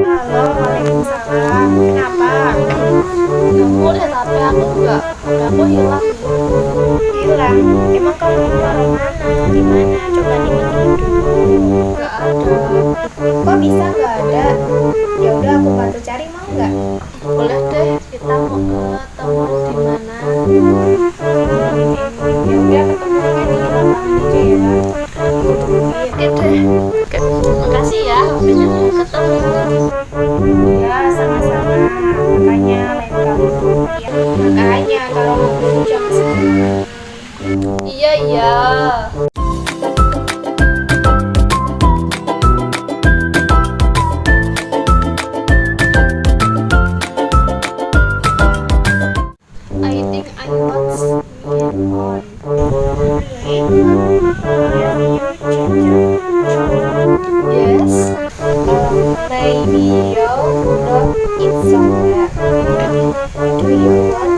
Halo, Waalaikumsalam. Kenapa? Kamu lihat HP aku nggak? HP aku hilang. Hilang. Emang kamu taruh mana? Di mana? Coba dimatiin dulu. Nggak ada. Kok bisa nggak ada? Ya udah aku bantu cari, mau nggak? Boleh deh, kita mau ketemu di mana? Ya udah ketemunya di lapangan aja ya. Oke deh. Oke, makasih ya. HP-nya udah ketemu. Ya, sama-sama. Makanya lain kali tuh ya. Makanya kalau ngobrol tuh jangan sembarangan. Iya iya. I think I watch me on. Yes. Maybe you love it somewhere. Do you want